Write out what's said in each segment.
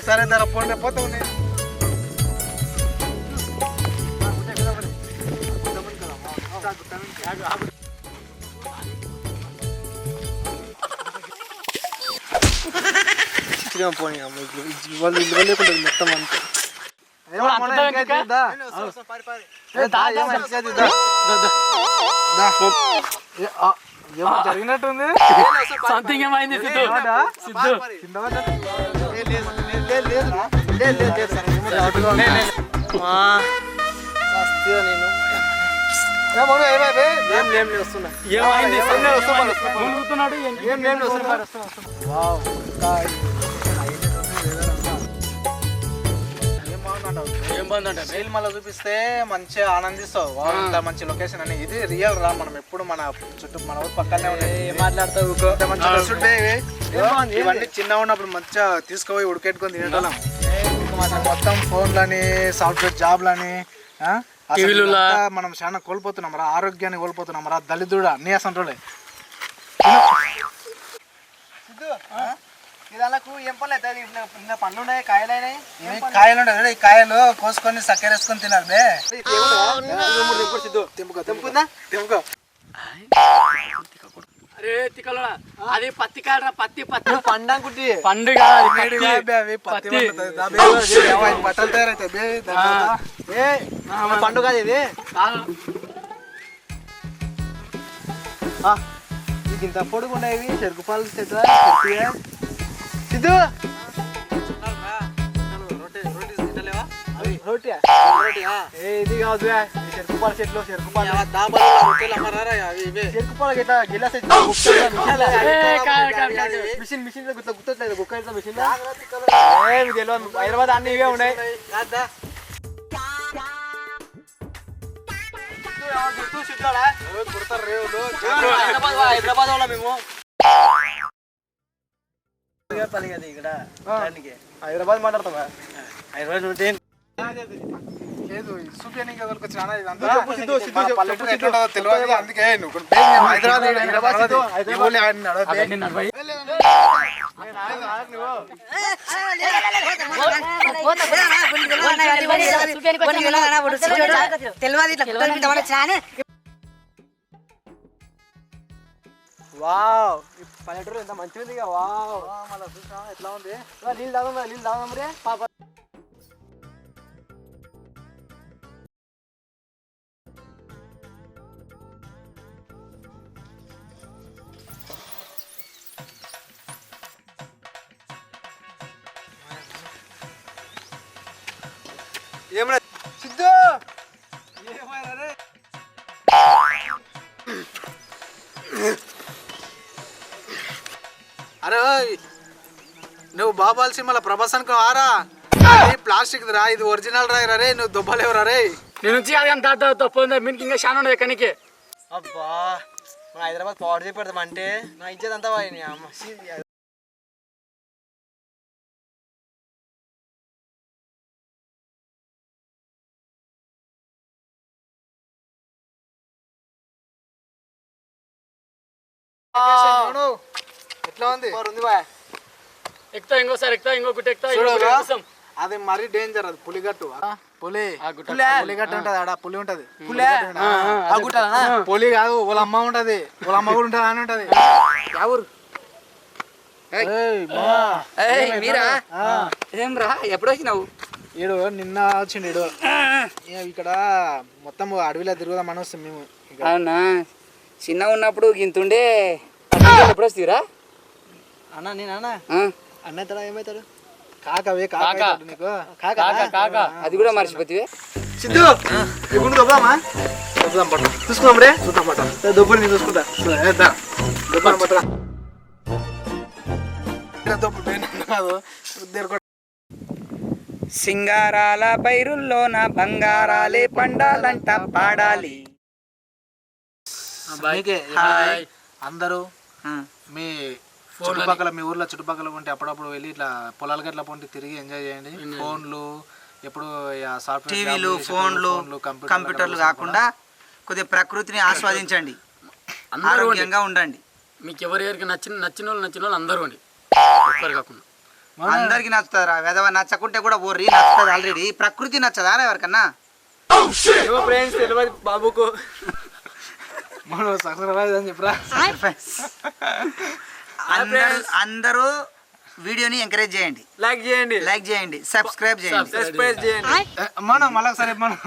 సరే ధర పోండి పోతా ఉన్నాయి పోనీ వాళ్ళు ఇల్లు లేకుండా మొత్తం అంతా జరిగినట్టుంది సంథింగ్ ఏమైంది మళ్ళీ చూపిస్తే మంచిగా ఆనందిస్తావు ఇంత మంచి లొకేషన్ అని ఇది రియల్ రా మనం ఎప్పుడు మన చుట్టూ మన ఊరు పక్కనే మాట్లాడతావు ఇవన్నీ చిన్నగా ఉన్నప్పుడు మంచిగా తీసుకుపోయి ఉడికెట్టుకొని తినేటోళ్ళం మొత్తం ఫోన్లని సాఫ్ట్వేర్ జాబ్లని మనం చాలా కోల్పోతున్నాం రా ఆరోగ్యాన్ని కోల్పోతున్నాం రా దళితుడు అన్ని అసంటోలే ఏం పనులు పండ్లు ఉన్నాయి కాయలైనాయి కాయలు ఉన్నాయి ఈ కాయలు కోసుకొని చక్కెర వేసుకొని తినాలి బే తెంపుకుందా తెంపుకో అరే తిక్కలోడా అది పత్తి కాయరా పత్తి పత్తి పండుగ పండుగ బట్టలు తయారైతాయి పండుగ ఇది ఇంత పొడుగున్నాయి చెరుకు పాలు సిద్ధు ఇది కాదు చెరుకు పాల చెట్లు చెరుకు పాలు చెరుకు పాల గిలాస్ మిషన్ మిషన్ గుర్తలేదు గుక్క మిషన్ హైదరాబాద్ అన్ని ఇవే ఉన్నాయి హైదరాబాద్ వాళ్ళ మేము ఇక్కడ హైదరాబాద్ మాట్లాడతావా హైదరాబాద్ తెలియదు అందుకే వావ్ పల్లెటూరు ఎంత మంచిగా ఉంది వావ్ మళ్ళీ చూసా ఎట్లా ఉంది నీళ్ళు తాగం రే పాప ఏమన్నా సిద్ధు ఏమైనా అరే నువ్వు బాబాల్సి మళ్ళీ ప్రభాసానికి ఆరా ప్లాస్టిక్ రా ఇది ఒరిజినల్ రా రే నువ్వు దుబ్బలేవురా రే నీ నుంచి అది తప్పు మీకు ఇంకా చాలా ఉండదు ఎక్కడికి అబ్బా మన హైదరాబాద్ పాడు చేసి పెడతాం అంటే నా ఇచ్చేదంతా అమ్మ ఎట్లా ఉంది ఎక్కుతా ఇంకోసారి ఎక్కుతా ఇంకొకటి ఎక్కుతా అది మరీ డేంజర్ అది పులిగట్టు పులిగట్టు ఉంటది ఆడ పులి ఉంటది పులి కాదు వాళ్ళ అమ్మ ఉంటది వాళ్ళ అమ్మ కూడా ఉంటది అని ఉంటది ఏం రా ఎప్పుడు వచ్చినావు ఈడు నిన్న వచ్చిండు ఈడు ఇక్కడ మొత్తం అడవిలో తిరుగుదాం అని వస్తాం మేము అవునా చిన్నగా ఉన్నప్పుడు గింతుండే ఎప్పుడు వస్తావురా అన్నా నేను అన్నవుతాడా ఏమవుతాడు కాకవే నీకు అది కూడా మర్చిపోతే సిద్ధు ఇప్పుడు దొబ్బదామా దొబ్బదాం పట్టు చూసుకుందాం రే చూద్దాం పట్ట దొబ్బని నేను చూసుకుంటా దొబ్బని పట్టరా సింగారాల పైరుల్లోన బంగారాలే పండాలంట పాడాలి అందరూ మీ చుట్టుపక్కల మీ ఊర్లో చుట్టుపక్కల ఉంటే అప్పుడప్పుడు వెళ్ళి ఇట్లా పొలాల గట్ల పొంటి తిరిగి ఎంజాయ్ చేయండి ఫోన్లు ఎప్పుడు సాఫ్ట్వేర్ టీవీలు, ఫోన్లు, కంప్యూటర్లు కాకుండా కొద్దిగా ప్రకృతిని ఆస్వాదించండి, ఆరోగ్యంగా ఉండండి. మీకు ఎవరికి నచ్చిన వాళ్ళు అందరూ అండి, ఒక్కరు కాకుండా. అందరికి నచ్చుతారా? వెదవ నచ్చకుంటే కూడా ఓర్రి నచ్చుతుంది ఆల్రెడీ. ప్రకృతి నచ్చదా ఎవరికన్నా? ఫ్రెండ్స్ తెలియదు బాబుకు. మనం సక్సెస్ అని చెప్పరా. అందరూ వీడియోని ఎంకరేజ్ చేయండి, లైక్ చేయండి, సబ్స్క్రైబ్ చేయండి. మనం మళ్ళీ ఒకసారి మనం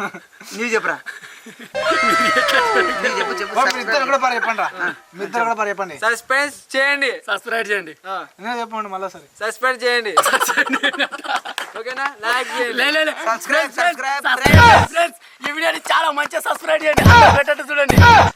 నువ్వు చెప్పరా. ఇద్దరు కూడా పని చెప్పండి రా, మీ ఇద్దరు కూడా పని చెప్పండి. సస్పెన్స్ చేయండి, సబ్స్క్రైబ్ చేయండి, చెప్పండి మళ్ళీ సరే. సస్పెండ్ చేయండి. ఓకేనా? లైక్ చేయండి, సబ్స్క్రైబ్. ఈ వీడియోని చాలా మంచిగా సబ్స్క్రైబ్ చేయండి, చూడండి.